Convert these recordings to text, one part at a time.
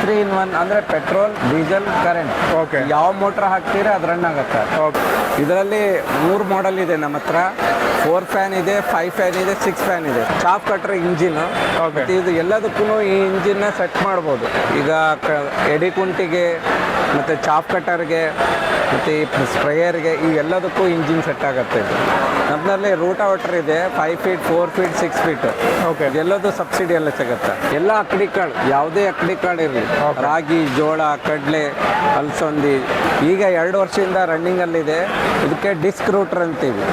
3 in 1 ಅಂದರೆ petrol diesel current. Okay. ಯಾವ motor ಹಾಕ್ತೀರಾ ಅದು ರನ್ ಆಗುತ್ತೆ. ಓಕೆ. ಇದರಲ್ಲಿ 3 ಮಾಡೆಲ್ ಇದೆ ನಮ್ಮ ಹತ್ರ. 4 ಫ್ಯಾನ್ ಇದೆ, 5 ಫ್ಯಾನ್ ಇದೆ, 6 ಫ್ಯಾನ್ ಇದೆ. Chop cutter engine. ಓಕೆ. ಇದು ಎಲ್ಲದಕ್ಕೂ ಈ ಇಂಜಿನ್ನ ಸೆಟ್ ಮಾಡ್ಬೋದು. ಈಗ ಎಡಿ ಕುಂಟಿಗೆ ಮತ್ತು ಚಾಪ್ ಕಟರ್ಗೆ ಮತ್ತು ಈ ಸ್ಪ್ರೇಯರ್ಗೆ ಈ ಎಲ್ಲದಕ್ಕೂ ಇಂಜಿನ್ ಸೆಟ್ ಆಗುತ್ತೆ. ಇದು ನಮ್ಮಲ್ಲಿ ರೂಟಾವೇಟರ್ ಇದೆ 5 ಫೀಟ್, 4 ಫೀಟ್, 6 ಫೀಟ್. ಓಕೆ. ಎಲ್ಲದೂ ಸಬ್ಸಿಡಿಯಲ್ಲೇ ಸಿಗುತ್ತೆ. ಎಲ್ಲ ಅಕ್ಕಡಿ ಕಾಳು, ಯಾವುದೇ ಅಕ್ಕಡಿ ಕಾಳು ಇರಲಿ, ರಾಗಿ, ಜೋಳ, ಕಡಲೆ, ಅಲಸಂದಿ, ಈಗ 2 ವರ್ಷದಿಂದ ರನ್ನಿಂಗಲ್ಲಿದೆ. ಇದಕ್ಕೆ ಡಿಸ್ಕ್ ರೂಟರ್ ಅಂತೀವಿ.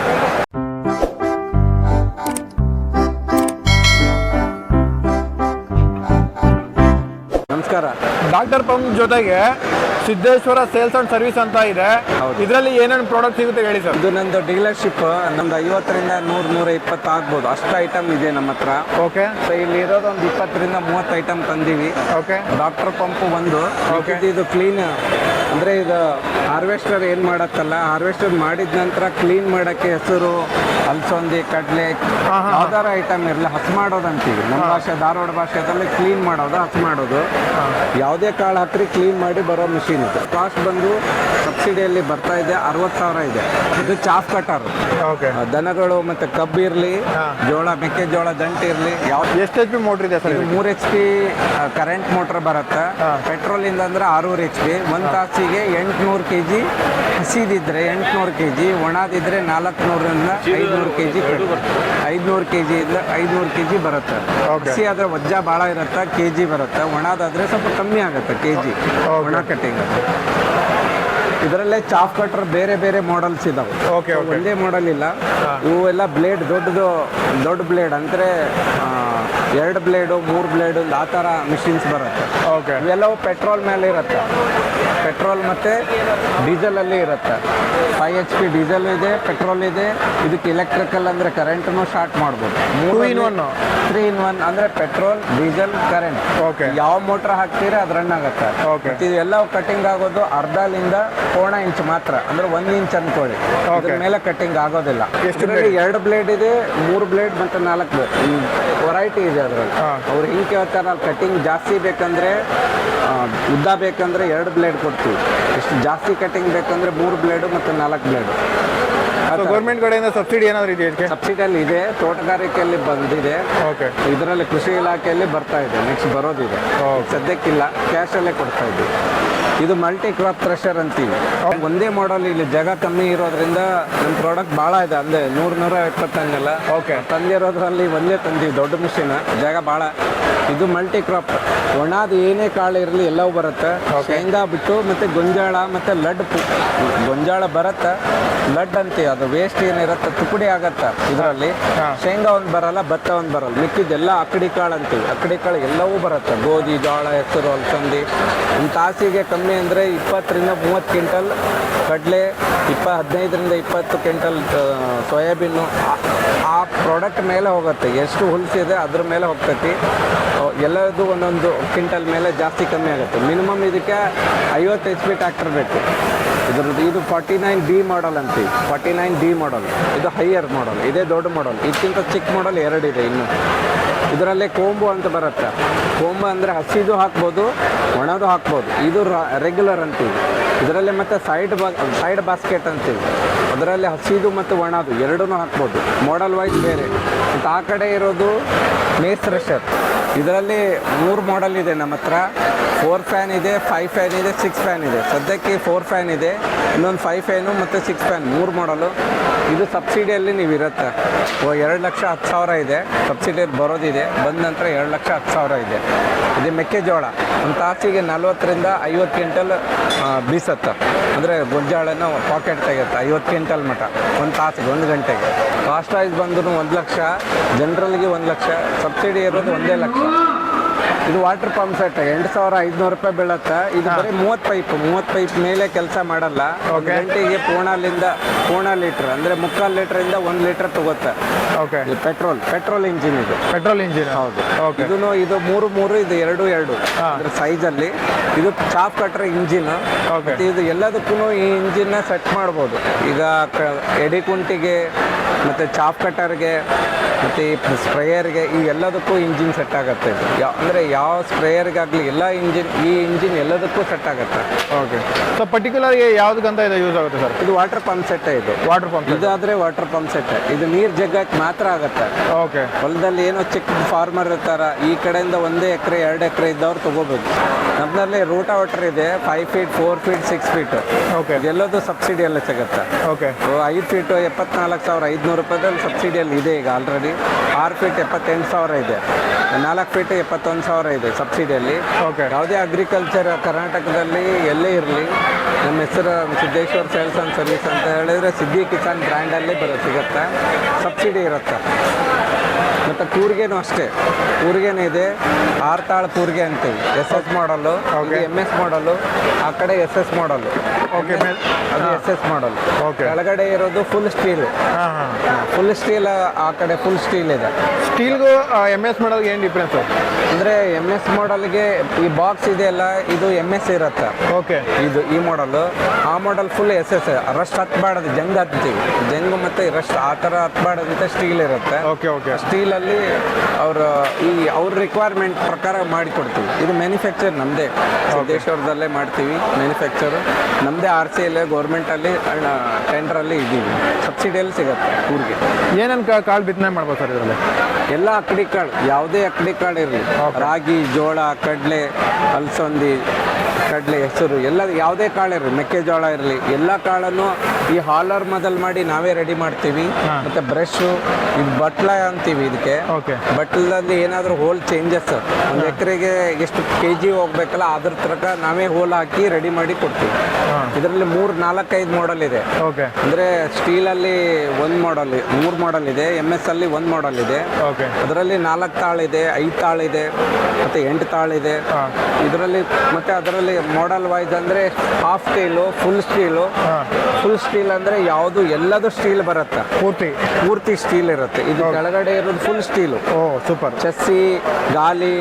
ನಮಸ್ಕಾರ. ಡಾಕ್ಟರ್ ಪಂಪ್ ಜೊತೆಗೆ ಸಿದ್ದೇಶ್ವರ ಸೇಲ್ಸ್ ಅಂಡ್ ಸರ್ವಿಸ್ ಅಂತ ಇದೆ. ಇದರಲ್ಲಿ ಏನೇನು ಪ್ರಾಡಕ್ಟ್ ಸಿಗುತ್ತೆ ಹೇಳಿ ಸರ್. ಇದು ನಂದು ಡೀಲರ್ಶಿಪ್. ನಮ್ದು 50ರಿಂದ 100-120 ಆಗ್ಬೋದು, ಅಷ್ಟು ಐಟಮ್ ಇದೆ ನಮ್ಮ ಹತ್ರ. ಓಕೆ. ಸೊ ಇಲ್ಲಿ ಇರೋದು ಒಂದು 20-30 ಐಟಮ್ ತಂದೀವಿ. ಓಕೆ. ಡಾಕ್ಟರ್ ಪಂಪು ಒಂದು. ಇದು ಕ್ಲೀನ್ ಅಂದರೆ ಇದು ಹಾರ್ವೆಸ್ಟರ್ ಏನು ಮಾಡತ್ತಲ್ಲ, ಹಾರ್ವೆಸ್ಟರ್ ಮಾಡಿದ ನಂತರ ಕ್ಲೀನ್ ಮಾಡೋಕ್ಕೆ ಹೆಸರು, ಅಲಸಂದಿ, ಕಡಲೆ, ಯಾವ್ದಾರ ಐಟಮ್ ಇರಲಿ ಹಸು ಮಾಡೋದು ಅಂತೀವಿ ನಮ್ಮ ಭಾಷೆ, ಧಾರವಾಡ ಭಾಷೆದಲ್ಲಿ ಕ್ಲೀನ್ ಮಾಡೋದು, ಹಸು ಮಾಡೋದು. ಯಾವುದೇ ಕಾಳು ಹಾಕ್ರಿ ಕ್ಲೀನ್ ಮಾಡಿ ಬರೋ ಮಿಷಿನ್ ಇದು. ಕಾಸ್ಟ್ ಬಂದು ಸಬ್ಸಿಡಿಯಲ್ಲಿ ಬರ್ತಾ ಇದೆ, 60,000 ಇದೆ. ಇದು ಚಾಪ್ ಕಟರ್. ಓಕೆ. ದನಗಳು ಮತ್ತು ಕಬ್ಬು ಇರಲಿ, ಜೋಳ, ಮೆಕ್ಕೆಜೋಳ ದಂಟು ಇರಲಿ. ಎಷ್ಟು HP ಮೋಟ್ರ್ ಇದೆ ಸರ್? ಇದು 3 HP ಕರೆಂಟ್ ಮೋಟ್ರ್ ಬರುತ್ತೆ. ಪೆಟ್ರೋಲಿಂದ ಅಂದರೆ 6 HP. 1 ತಾಸಿಗೆ 800 kg ಹಸಿದಿದ್ರೆ 800 kg, ಒಣದಿದ್ರೆ 400ರಿಂದ 500 kg, 500 kg ಇಂದ 500 kg ಬರುತ್ತೆ. ಹಸಿ ಆದರೆ ವಜ್ಜ ಭಾಳ ಇರುತ್ತೆ, kg ಬರುತ್ತೆ. ಒಣದಾದರೆ ಸ್ವಲ್ಪ ಕಮ್ಮಿ ಆಗುತ್ತೆ kg ಒಣ ಕಟ್ಟಿಂಗ್. ಇದರಲ್ಲೇ ಚಾಪ್ ಕಟ್ರ್ ಬೇರೆ ಬೇರೆ ಮಾಡಲ್ಸ್ ಇದಾವೆ. ಒಂದೇ ಮಾಡಲ್ ಇಲ್ಲ. ಇವೆಲ್ಲ ಬ್ಲೇಡ್ ದೊಡ್ಡ ಬ್ಲೇಡ್ ಅಂದರೆ 2 ಬ್ಲೇಡು, 3 ಬ್ಲೇಡು, ಆ ಥರ ಮಿಷಿನ್ಸ್ ಬರುತ್ತೆ. ಇವೆಲ್ಲವೂ ಪೆಟ್ರೋಲ್ ಮೇಲೆ ಇರುತ್ತೆ. ಪೆಟ್ರೋಲ್ ಮತ್ತು ಡೀಸೆಲಲ್ಲಿ ಇರುತ್ತೆ. 5 HP ಡೀಸೆಲ್ ಇದೆ, ಪೆಟ್ರೋಲ್ ಇದೆ. ಇದಕ್ಕೆ ಎಲೆಕ್ಟ್ರಿಕಲ್ ಅಂದರೆ ಕರೆಂಟನ್ನು ಸ್ಟಾರ್ಟ್ ಮಾಡ್ಬೋದು. 3 in 1 ಅಂದರೆ ಪೆಟ್ರೋಲ್, ಡೀಸೆಲ್, ಕರೆಂಟ್. ಯಾವ ಮೋಟ್ರ್ ಹಾಕ್ತೀರಾ ಅದು ರನ್ ಆಗುತ್ತೆ. ಇದೆಲ್ಲ ಕಟಿಂಗ್ ಆಗೋದು ಅರ್ಧಲಿಂದ 1/4 ಇಂಚ್ ಮಾತ್ರ, ಅಂದರೆ 1 ಇಂಚ್ ಅನ್ಕೊಳ್ಳಿ. ಅದ್ರ ಮೇಲೆ ಕಟಿಂಗ್ ಆಗೋದಿಲ್ಲ. ಇದರಲ್ಲಿ 2 ಬ್ಲೇಡ್ ಇದೆ, 3 ಬ್ಲೇಡ್ ಮತ್ತು 4 ಬ್ಲೇಡ್ ವೆರೈಟಿ ಇದೆ ಅದರಲ್ಲಿ. ಅವ್ರು ಹಿಂಗೆ ಕೇಳ್ತಾರೆ, ಕಟಿಂಗ್ ಜಾಸ್ತಿ ಬೇಕಂದರೆ, ಉದ್ದ ಬೇಕಂದರೆ 2 ಬ್ಲೇಡ್ ಕೊಡ್ತೀವಿ. ಎಷ್ಟು ಜಾಸ್ತಿ ಕಟಿಂಗ್ ಬೇಕಂದರೆ 3 ಬ್ಲೇಡು ಮತ್ತು 4 ಬ್ಲೇಡು. ಗೌರ್ಮೆಂಟ್ ಕಡೆಯಿಂದ ಸಬ್ಸಿಡಿ ಏನಾದರೂ ಇದೆಯಾ? ಸಬ್ಸಿಡಿಯಲ್ಲಿ ಇದೆ, ತೋಟಗಾರಿಕೆಯಲ್ಲಿ ಬಂದಿದೆ. ಇದರಲ್ಲಿ ಕೃಷಿ ಇಲಾಖೆಯಲ್ಲಿ ಬರ್ತಾ ಇದೆ, ನೆಕ್ಸ್ಟ್ ಬರೋದಿದೆ. ಸದ್ಯಕ್ಕಿಲ್ಲ, ಕ್ಯಾಶಲ್ಲೇ ಕೊಡ್ತಾ ಇದ್ದೀವಿ. ಇದು ಮಲ್ಟಿ ಕ್ರಾಪ್ ಥ್ರೆಷರ್ ಅಂತೀವಿ. ಒಂದೇ ಮಾಡಲ್, ಇಲ್ಲಿ ಜಾಗ ಕಮ್ಮಿ ಇರೋದ್ರಿಂದ ನಮ್ಮ ಪ್ರಾಡಕ್ಟ್ ಭಾಳ ಇದೆ. ಅಂದರೆ 100-120 ಹಂಗೆಲ್ಲ ತಂದಿರೋದ್ರಲ್ಲಿ ಒಂದೇ ತಂದೀವಿ, ದೊಡ್ಡ ಮಿಷಿನ್, ಜಾಗ ಭಾಳ. ಇದು ಮಲ್ಟಿ ಕ್ರಾಪ್, ಒಣದು ಏನೇ ಕಾಳು ಇರಲಿ ಎಲ್ಲವೂ ಬರುತ್ತೆ. ಶೇಂಗಾ ಬಿಟ್ಟು ಮತ್ತು ಗೊಂಜಾಳ ಮತ್ತು ಗೊಂಜಾಳ ಬರುತ್ತೆ. ಲಡ್ ಅಂತೀವಿ, ಅದು ವೇಸ್ಟ್ ಏನಿರುತ್ತೆ ತುಕಡಿ ಆಗತ್ತೆ. ಇದರಲ್ಲಿ ಶೇಂಗಾ ಒಂದು ಬರಲ್ಲ, ಭತ್ತ ಒಂದು ಬರಲ್ಲ. ಮಿಕ್ಕಿದ್ದೆಲ್ಲ ಅಕ್ಕಡಿ ಕಾಳು ಅಂತೀವಿ. ಅಕ್ಕಡಿ ಕಾಳು ಎಲ್ಲವೂ ಬರುತ್ತೆ. ಗೋಧಿ, ಜೋಳ, ಹೆಸರು, ಅಲಸಂದಿ. ಒಂದು ತಾಸಿಗೆ ಕಮ್ಮಿ ಅಂದರೆ 20-30 ಕ್ವಿಂಟಲ್ ಕಡಲೆ, 15-20 ಕ್ವಿಂಟಲ್ ಸೋಯಾಬೀನು. ಆ ಪ್ರಾಡಕ್ಟ್ ಮೇಲೆ ಹೋಗುತ್ತೆ, ಎಷ್ಟು ಹುಲ್ಸಿದೆ ಅದ್ರ ಮೇಲೆ ಹೋಗ್ತೈತಿ. ಎಲ್ಲದು ಒಂದೊಂದು ಕ್ವಿಂಟಲ್ ಮೇಲೆ ಜಾಸ್ತಿ ಕಮ್ಮಿ ಆಗುತ್ತೆ. ಮಿನಿಮಮ್ ಇದಕ್ಕೆ 50 HP ಟ್ರ್ಯಾಕ್ಟರ್ ಬೇಕು. ಇದು 49D ಮಾಡಲ್ ಅಂತೀವಿ. 49D ಮಾಡಲ್ ಇದು ಹೈಯರ್ ಮಾಡಲ್, ಇದೇ ದೊಡ್ಡ ಮಾಡಲ್. ಇದಕ್ಕಿಂತ ಚಿಕ್ಕ ಮಾಡಲ್ 2 ಇದೆ ಇನ್ನು. ಇದರಲ್ಲೇ ಕೊಂಬು ಅಂತ ಬರುತ್ತೆ. ಕೊಂಬು ಅಂದರೆ ಹಸಿದು ಹಾಕ್ಬೋದು, ಒಣದು ಹಾಕ್ಬೋದು. ಇದು ರೆಗ್ಯುಲರ್ ಅಂತೀವಿ. ಇದರಲ್ಲಿ ಮತ್ತು ಸೈಡ್ ಬಾಸ್ಕೆಟ್ ಅಂತೀವಿ. ಅದರಲ್ಲಿ ಹಸಿದು ಮತ್ತು ಒಣದು ಎರಡೂ ಹಾಕ್ಬೋದು. ಮಾಡಲ್ ವೈಸ್ ಬೇರೆ. ಮತ್ತು ಆ ಕಡೆ ಇರೋದು ಮೇಸ್ ಥ್ರೆಷರ್. ಇದರಲ್ಲಿ 3 ಮಾಡೆಲ್ ಇದೆ ನಮ್ಮ ಹತ್ರ. 4 ಫ್ಯಾನ್ ಇದೆ, 5 ಫ್ಯಾನ್ ಇದೆ, 6 ಫ್ಯಾನ್ ಇದೆ. ಸದ್ಯಕ್ಕೆ 4 ಫ್ಯಾನ್ ಇದೆ, ಇನ್ನೊಂದು 5 ಫ್ಯಾನು ಮತ್ತು 6 ಫ್ಯಾನ್, 3 ಮಾಡಲು. ಇದು ಸಬ್ಸಿಡಿಯಲ್ಲಿ ನೀವು ಇರುತ್ತೆ. 2,10,000 ಇದೆ ಸಬ್ಸಿಡಿಯಲ್ಲಿ ಬರೋದಿದೆ. ಬಂದ ನಂತರ 2,10,000 ಇದೆ. ಇದು ಮೆಕ್ಕೆಜೋಳ ಒಂದು ತಾಸಿಗೆ 40-50 ಕ್ವಿಂಟಲ್ ಬೀಸತ್ತೆ. ಅಂದರೆ ಗೊಂಜಾಳನ ಪಾಕೆಟ್ ತೆಗೆಯುತ್ತೆ 50 ಕ್ವಿಂಟಲ್ ಮಟ್ಟ ಒಂದು ತಾಸಿಗೆ, 1 ಗಂಟೆಗೆ. ಕಾಸ್ಟ್ ಪ್ರೈಸ್ ಬಂದರೂ 1 ಲಕ್ಷ, ಜನರಲ್ಗೆ 1 ಲಕ್ಷ. ಸಬ್ಸಿಡಿ ಇರೋದು 1 ಲಕ್ಷ. ಇದು ವಾಟರ್ ಪಂಪ್ ಸೆಟ್ 8,500 ರೂಪಾಯಿ ಬೀಳುತ್ತೆ. ಇದು ಬರೀ 30 ಪೈಪ್ ಮೇಲೆ ಕೆಲಸ ಮಾಡಲ್ಲ. ಗಂಟೆಗೆ ಪೂರ್ಣ ಲೀಟ್ರ್ ಅಂದರೆ 3/4 ಲೀಟ್ರಿಂದ 1 ಲೀಟ್ರ್ ತಗೋತ್ತೆ. ಪೆಟ್ರೋಲ್ ಇಂಜಿನ್ ಇದು. ಹೌದು. ಇದು 3 ಇದು 2 ಅದ್ರ ಸೈಜಲ್ಲಿ. ಇದು ಚಾಪ್ ಕಟ್ರ್ ಇಂಜಿನ್. ಇದು ಎಲ್ಲದಕ್ಕೂ ಈ ಇಂಜಿನ್ನ ಸೆಟ್ ಮಾಡ್ಬೋದು. ಈಗ ಎಡಿ ಕುಂಟಿಗೆ ಮತ್ತು ಚಾಪ್ ಕಟರ್ಗೆ ಮತ್ತು ಈ ಸ್ಪ್ರೇಯರ್ಗೆ ಈ ಎಲ್ಲದಕ್ಕೂ ಇಂಜಿನ್ ಸೆಟ್ ಆಗುತ್ತೆ ಇದು. ಅಂದರೆ ಯಾವ ಸ್ಪ್ರೇಯರ್ಗಾಗಲಿ ಎಲ್ಲ ಈ ಇಂಜಿನ್ ಎಲ್ಲದಕ್ಕೂ ಸೆಟ್ ಆಗುತ್ತೆ. ಓಕೆ. ಸೊ ಪರ್ಟಿಕ್ಯುಲರ್ಗೆ ಯಾವುದಕ್ಕಂತ ಇದು ಯೂಸ್ ಆಗುತ್ತೆ ಸರ್? ಇದು ವಾಟರ್ ಪಂಪ್ ಸೆಟ್. ಇದು ವಾಟರ್ ಪಂಪ್ ಇದಾದರೆ ವಾಟರ್ ಪಂಪ್ ಸೆಟ್. ಇದು ನೀರು ಜಗ್ಗಕ್ಕೆ ಮಾತ್ರ ಆಗುತ್ತೆ. ಓಕೆ. ಹೊಲದಲ್ಲಿ ಏನೋ ಚಿಕ್ಕ ಫಾರ್ಮರ್ ಇರ್ತಾರ, ಈ ಕಡೆಯಿಂದ 1 ಎಕರೆ 2 ಎಕರೆ ಇದ್ದವ್ರು ತೊಗೋಬೇಕು. ನಮ್ಮಲ್ಲಿ ರೂಟಾವೇಟರ್ ಇದೆ 5 ಫೀಟ್ 4 ಫೀಟ್ 6 ಫೀಟ್. ಓಕೆ. ಇದೆಲ್ಲದು ಸಬ್ಸಿಡಿಯಲ್ಲಿ ಸಿಗುತ್ತೆ. ಓಕೆ. 5 ಫೀಟು 74,500 ರೂಪಾಯಿದಲ್ಲಿ ಸಬ್ಸಿಡಿಯಲ್ಲಿ ಇದೆ ಈಗ ಆಲ್ರೆಡಿ. 6 ಫೀಟ್ 78,000 ಇದೆ. 4 ಫೀಟ್ 71,000 ಇದೆ ಸಬ್ಸಿಡಿಯಲ್ಲಿ. ಓಕೆ. ಯಾವುದೇ ಅಗ್ರಿಕಲ್ಚರ್ ಕರ್ನಾಟಕದಲ್ಲಿ ಎಲ್ಲೇ ಇರಲಿ, ನಮ್ಮ ಹೆಸರು ಸಿದ್ದೇಶ್ವರ್ ಸೇಲ್ಸ್ ಆ್ಯಂಡ್ ಸರ್ವಿಸ್ ಅಂತ ಹೇಳಿದರೆ ಸಿದ್ದಿ ಕಿಸಾನ್ ಬ್ರ್ಯಾಂಡಲ್ಲಿ ಸಿಗುತ್ತೆ, ಸಬ್ಸಿಡಿ ಇರುತ್ತೆ. ಮತ್ತು ಕೂರ್ಗೆನೂ ಅಷ್ಟೇ, ಕೂರ್ಗೆನೂ ಇದೆ. 6 ತಾಳು ಕೂರ್ಗೆ ಅಂತೀವಿ, SS ಮಾಡಲು. MS ಮಾಡಲು, ಆ ಕಡೆ SS ಮಾಡಲು. ಓಕೆ. ಅದು SS ಮಾಡಲು. ಓಕೆ. ಕೆಳಗಡೆ ಇರೋದು ಫುಲ್ ಸ್ಟೀಲ್. ಫುಲ್ ಸ್ಟೀಲ್, ಆ ಕಡೆ ಫುಲ್ ಸ್ಟೀಲ್ ಇದೆ. ಸ್ಟೀಲ್ಗೂ MS ಮಾಡೋದು ಏನು ಡಿಫ್ರೆನ್ಸು? ಅಂದರೆ MS ಮಾಡಲ್ಗೆ ಈ ಬಾಕ್ಸ್ ಇದೆಯಲ್ಲ, ಇದು MS ಇರುತ್ತೆ. ಓಕೆ. ಇದು ಈ ಮಾಡಲು. ಆ ಮಾಡಲ್ ಫುಲ್ SS. ರಸ್ಟ್ ಹತ್ಬಾರ್ದು, ಜಂಗ್ ಹತ್ತೀವಿ. ಜಂಗ್ ಮತ್ತು ರಸ್ಟ್ ಆ ಥರ ಹತ್ಬಾರ್ದಂತ ಸ್ಟೀಲ್ ಇರುತ್ತೆ. ಓಕೆ. ಓಕೆ. ಸ್ಟೀಲಲ್ಲಿ ಅವ್ರ ರಿಕ್ವೈರ್ಮೆಂಟ್ ಪ್ರಕಾರ ಮಾಡಿಕೊಡ್ತೀವಿ. ಇದು ಮ್ಯಾನುಫ್ಯಾಕ್ಚರ್ ನಮ್ಮದೇ, ಸಿದ್ದೇಶ್ವರದಲ್ಲೇ ಮಾಡ್ತೀವಿ ಮ್ಯಾನುಫ್ಯಾಕ್ಚರು. ನಮ್ಮದೇ RCL ಗೌರ್ಮೆಂಟಲ್ಲಿ ಟೆಂಡ್ರಲ್ಲಿ ಇದ್ದೀವಿ, ಸಬ್ಸಿಡಿಯಲ್ಲಿ ಸಿಗುತ್ತೆ ಊರಿಗೆ. ಏನೇನು ಕಾಳು ಬಿತ್ತನೆ ಮಾಡ್ಬೋದು ಸರ್ ಇದರಲ್ಲಿ? ಎಲ್ಲ ಅಕ್ಕಡಿ ಕಾಳು, ಯಾವುದೇ ಅಕ್ಕಡಿ ಕಾಳು ಇರಲಿ, ರಾಗಿ, ಜೋಳ, ಕಡಲೆ, ಅಲಸಂದಿ, ಕಡಲೆ, ಹೆಸರು, ಎಲ್ಲ ಯಾವುದೇ ಕಾಳು ಇರಲಿ, ಮೆಕ್ಕೆಜೋಳ ಇರಲಿ, ಎಲ್ಲ ಕಾಳನ್ನು ಈ ಹಾಲರ್ ಮೊದಲು ಮಾಡಿ ನಾವೇ ರೆಡಿ ಮಾಡ್ತೀವಿ. ಮತ್ತು ಬ್ರಷು, ಇದು ಬಟ್ಲ ಅಂತೀವಿ ಇದಕ್ಕೆ. ಓಕೆ. ಬಟ್ಲಲ್ಲಿ ಏನಾದರೂ ಹೋಲ್ ಚೇಂಜಸ್, ಒಂದು ಎಕರೆಗೆ ಎಷ್ಟು kg ಹೋಗ್ಬೇಕಲ್ಲ ಅದ್ರ ತರಕ ನಾವೇ ಹೋಲ್ ಹಾಕಿ ರೆಡಿ ಮಾಡಿ ಕೊಡ್ತೀವಿ. ಇದರಲ್ಲಿ 3-4-5 ಮಾಡಲ್ ಇದೆ. ಓಕೆ. ಅಂದರೆ ಸ್ಟೀಲಲ್ಲಿ 1 ಮಾಡಲ್, 3 ಮಾಡಲ್ ಇದೆ. MS ಅಲ್ಲಿ 1 ಮಾಡಲ್ ಇದೆ. ಓಕೆ. ಅದರಲ್ಲಿ 4 ತಾಳಿದೆ, 5 ತಾಳಿದೆ, ಮತ್ತು 8 ತಾಳಿದೆ ಇದರಲ್ಲಿ. ಮತ್ತು ಅದರಲ್ಲಿ ಮಾಡಲ್ ವೈಸ್ ಅಂದರೆ half steel, full steel. Full steel ಅಂದರೆ ಯಾವುದು ಎಲ್ಲದು ಸ್ಟೀಲ್ ಬರುತ್ತೆ, ಪೂರ್ತಿ ಸ್ಟೀಲ್ ಇರುತ್ತೆ. ಇದು ಕೆಳಗಡೆ ಇರೋದು ಫುಲ್ ಸ್ಟೀಲು. ಓ ಸೂಪರ್. ಚಸ್ಸಿ, ಗಾಲಿ,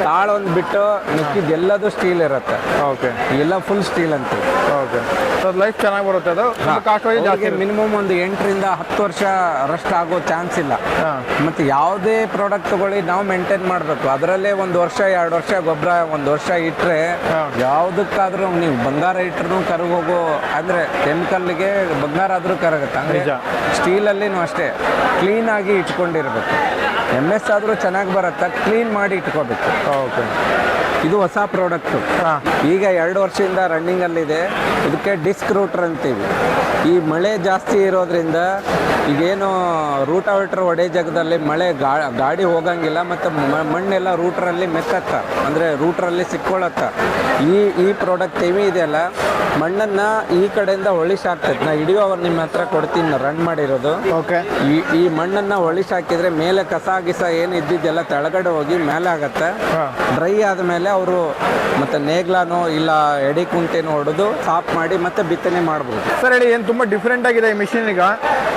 ತಾಳೊಂದು ಬಿಟ್ಟು ಮಿಕ್ಕಿದ್ದು ಎಲ್ಲದು ಸ್ಟೀಲ್ ಇರುತ್ತೆ. ಓಕೆ. ಎಲ್ಲ ಫುಲ್ ಸ್ಟೀಲ್ ಅಂತ. ಓಕೆ. ಸೊ ಲೈಫ್ ಚೆನ್ನಾಗಿ ಬರುತ್ತೆ. ಅದು ಕಾಸ್ಟ್ ವೈಸ್ ಜಾಸ್ತಿ, ಮಿನಿಮಮ್ ಒಂದು 8ರಿಂದ 10 ವರ್ಷ ರಸ್ಟ್ ಆಗೋ ಚಾನ್ಸ್ ಇಲ್ಲ. ಮತ್ತು ಯಾವುದೇ ಪ್ರಾಡಕ್ಟ್ ತಗೊಳ್ಳಿ ನಾವು ಮೇಂಟೈನ್ ಮಾಡಬೇಕು. ಅದರಲ್ಲೇ 1 ವರ್ಷ 2 ವರ್ಷ ಗೊಬ್ಬರ 1 ವರ್ಷ ಇಟ್ಟರೆ ಯಾವುದಕ್ಕಾದ್ರೂ ನೀವು ಬಂಗಾರ ಇಟ್ಟರು ಕರಗೋಗೋ, ಅಂದರೆ ಕೆಮಿಕಲ್ಗೆ ಬಂಗಾರ ಆದರೂ ಕರಗುತ್ತೆ. ಅಂದರೆ ಸ್ಟೀಲಲ್ಲಿನೂ ಅಷ್ಟೇ ಕ್ಲೀನಾಗಿ ಇಟ್ಕೊಂಡಿರ್ಬೇಕು. MS ಆದರೂ ಚೆನ್ನಾಗಿ ಬರುತ್ತೆ, ಕ್ಲೀನ್ ಮಾಡಿ ಇಟ್ಕೋಬೇಕು. ಓಕೆ. ಇದು ಹೊಸ ಪ್ರಾಡಕ್ಟು, ಈಗ 2 ವರ್ಷದಿಂದ ರನ್ನಿಂಗಲ್ಲಿದೆ. ಇದಕ್ಕೆ ಡಿಸ್ಕ್ ರೂಟರ್ ಅಂತೀವಿ. ಈ ಮಳೆ ಜಾಸ್ತಿ ಇರೋದ್ರಿಂದ ಈಗೇನು ರೂಟಾವೇಟರ್ ಹೊಡೆ ಜಾಗದಲ್ಲಿ ಮಳೆ ಗಾಡಿ ಹೋಗಂಗಿಲ್ಲ, ಮತ್ತು ಮಣ್ಣೆಲ್ಲ ರೂಟ್ರಲ್ಲಿ ಮೆತ್ತತ್ತ, ಅಂದರೆ ರೂಟ್ರಲ್ಲಿ ಸಿಕ್ಕೊಳ್ಳತ್ತ. ಈ ಪ್ರಾಡಕ್ಟ್ ಏಮಿ ಇದೆಯಲ್ಲ, ಮಣ್ಣನ್ನು ಈ ಕಡೆಯಿಂದ ಹೊಳಿಸಾಕ್ತದೆ. ನಾ ಹಿಡಿಯುವವರು ನಿಮ್ಮ ಹತ್ರ ಕೊಡ್ತೀನಿ, ರನ್ ಮಾಡಿರೋದು. ಓಕೆ. ಈ ಮಣ್ಣನ್ನು ಹೊಳಿಸಾಕಿದ್ರೆ ಮೇಲೆ ಕಸ ಗಿಸ ಏನು ಇದ್ದಿದ್ದೆಲ್ಲ ತೆಳಗಡೆ ಹೋಗಿ ಮೇಲೆ ಆಗತ್ತೆ. ಡ್ರೈ ಆದಮೇಲೆ ಅವರು ಮತ್ತೆ ನೇಗ್ಲಾನೋ ಇಲ್ಲ ಎಡಿ ಕುಂಟೆನೋ ಹೊಡೆದು ಸಾಫ್ ಮಾಡಿ ಮತ್ತೆ ಬಿತ್ತನೆ ಮಾಡ್ಬೋದು. ಸರ್ ಹೇಳಿ, ಏನು ತುಂಬ ಡಿಫ್ರೆಂಟ್ ಆಗಿದೆ ಈ ಮಿಷಿನ್. ಈಗ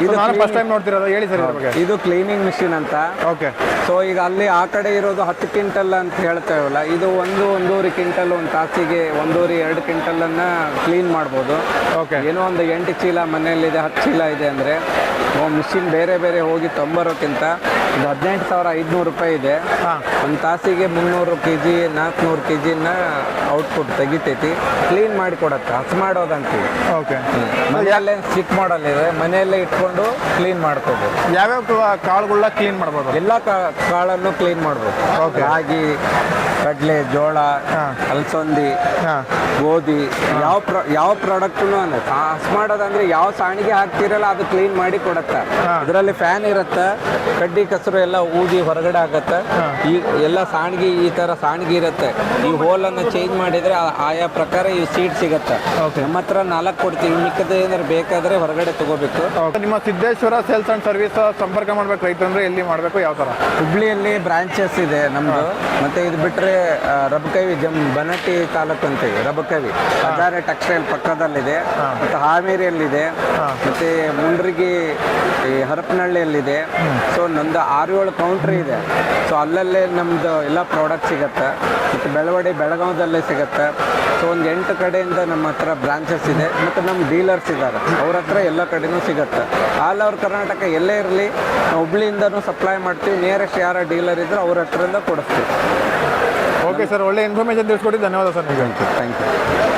ಇದು ನಾನು ಫಸ್ಟ್ ಟೈಮ್ ನೋಡ್ತಿರೋದು, ಹೇಳಿ ಸರ್ ಇದ್ರ ಬಗ್ಗೆ. ಇದು ಕ್ಲೀನಿಂಗ್ ಮಿಷಿನ್ ಅಂತ. ಓಕೆ. ಸೊ ಈಗ ಅಲ್ಲಿ ಆ ಕಡೆ ಇರೋದು 10 ಕ್ವಿಂಟಲ್ ಅಂತ ಹೇಳ್ತೇವಲ್ಲ, ಇದು 1-1.5 ಕ್ವಿಂಟಲ್, ಒಂದು ತಾಸಿಗೆ 1-2 ಕ್ವಿಂಟಲನ್ನು ಕ್ಲೀನ್ ಮಾಡ್ಬೋದು. ಓಕೆ. ಏನೋ ಒಂದು 8 ಚೀಲ ಮನೆಯಲ್ಲಿದೆ, 10 ಚೀಲ ಇದೆ ಅಂದರೆ ಮಿಷಿನ್ ಬೇರೆ ಬೇರೆ ಹೋಗಿ ತೊಂಬರೋಕ್ಕಿಂತ ಇದು 18,500 ರೂಪಾಯಿ ಇದೆ. ಒಂದು ತಾಸಿಗೆ 300 kg 400 kgನ ಔಟ್ಪುಟ್ ತೆಗಿತೈತಿ. ಕ್ಲೀನ್ ಮಾಡಿ ಕೊಡತ್ತೆ, ಹಸ್ ಮಾಡೋದಂತೀವಿ. ಓಕೆ. ಮನೆಯಲ್ಲೇ ಚಿಕ್ಕ ಮಾಡಲ್ ಇದೆ, ಮನೆಯಲ್ಲೇ ಇಟ್ಕೊಂಡು ಕ್ಲೀನ್ ಮಾಡ್ಕೋಬೋದು. ಯಾವ್ಯಾವ ಕಾಳುಗಳನ್ನ ಕ್ಲೀನ್ ಮಾಡ್ಬೋದು? ಎಲ್ಲ ಕಾಳನ್ನು ಕ್ಲೀನ್ ಮಾಡ್ಬೋದು. ರಾಗಿ, ಕಡಲೆ, ಜೋಳ, ಅಲಸಂದಿ, ಗೋಧಿ, ಯಾವ ಪ್ರಾಡಕ್ಟ್ನು ಹಸ್ ಮಾಡೋದಂದ್ರೆ ಯಾವ ಸಾಣಿಗೆ ಹಾಕ್ತಿರಲ್ಲ ಅದು ಕ್ಲೀನ್ ಮಾಡಿ ಕೊಡತ್ತೆ. ಇದರಲ್ಲಿ ಫ್ಯಾನ್ ಇರುತ್ತೆ, ಕಡ್ಡಿ ಕಸರು ಎಲ್ಲ ಊದಿ ಹೊರಗಡೆ ಆಗತ್ತೆ. ಈ ಎಲ್ಲ ಸಾಣಿಗೆ ಈ ತರ ಸಾಣಿಗೆ ಇರುತ್ತೆ. ಈ ಹೋಲನ್ನು ಚೇಂಜ್ ಮಾಡಿದ್ರೆ ಆಯಾ ಪ್ರಕಾರ ಈ ಸೀಟ್ ಸಿಗತ್ತೆ. ನಮ್ಮ ಹತ್ರ 4 ಕೊಡ್ತೀವಿ, ಮಿಕ್ಕದ ಏನಾದ್ರು ಬೇಕಾದ್ರೆ ಹೊರಗಡೆ ತಗೋಬೇಕು. ನಿಮ್ಮ ಸಿದ್ದೇಶ್ವರ ಸೇಲ್ಸ್ ಅಂಡ್ ಸರ್ವಿಸ್ ಸಂಪರ್ಕ ಮಾಡ್ಬೇಕು ರೈತರು ಅಂದ್ರೆ ಎಲ್ಲಿ ಮಾಡಬೇಕು, ಯಾವ ತರ? ಹುಬ್ಳಿಯಲ್ಲಿ ಬ್ರಾಂಚಸ್ ಇದೆ ನಮ್ದು. ಮತ್ತೆ ಇದು ಬಿಟ್ಟರೆ ರಬಕವಿ ಬನಟ್ಟಿ ತಾಲೂಕು ಅಂತೀವಿ ರಬಕವಿ ಹಜಾರೆ ಟೆಕ್ಸ್ಟೈಲ್ ಪಕ್ಕದಲ್ಲಿದೆ, ಮತ್ತು ಹಾವೇರಿಯಲ್ಲಿದೆ, ಮತ್ತು ಮುಂಡ್ರಿಗಿ ಈ ಹರಪನಹಳ್ಳಿಯಲ್ಲಿದೆ. ಸೊ ನಂದು 6-7 ಕೌಂಟ್ರ್ ಇದೆ. ಸೊ ಅಲ್ಲಲ್ಲೇ ನಮ್ಮದು ಎಲ್ಲ ಪ್ರಾಡಕ್ಟ್ ಸಿಗುತ್ತೆ. ಮತ್ತು ಬೆಳಗಾವದಲ್ಲೇ ಸಿಗುತ್ತೆ. ಸೊ ಒಂದು 8 ಕಡೆಯಿಂದ ನಮ್ಮ ಹತ್ರ ಬ್ರಾಂಚಸ್ ಇದೆ, ಮತ್ತು ನಮ್ಮ ಡೀಲರ್ಸ್ ಇದ್ದಾರೆ, ಅವ್ರ ಹತ್ರ ಎಲ್ಲ ಕಡೆನೂ ಸಿಗುತ್ತೆ. ಆಲ್ ಓವರ್ ಕರ್ನಾಟಕ ಎಲ್ಲೇ ಇರಲಿ ಹುಬ್ಳಿಯಿಂದನೂ ಸಪ್ಲೈ ಮಾಡ್ತೀವಿ. ನಿಯರೆಸ್ಟ್ ಯಾರ ಡೀಲರ್ ಇದ್ದರೂ ಅವ್ರ ಹತ್ರದಿಂದ ಕೊಡಿಸ್ತೀವಿ. ಓಕೆ ಸರ್, ಒಳ್ಳೆ ಇನ್ಫಾರ್ಮೇಷನ್ ತಿಳಿಸ್ಕೊಟ್ಟು ಧನ್ಯವಾದ ಸರ್. Thank you.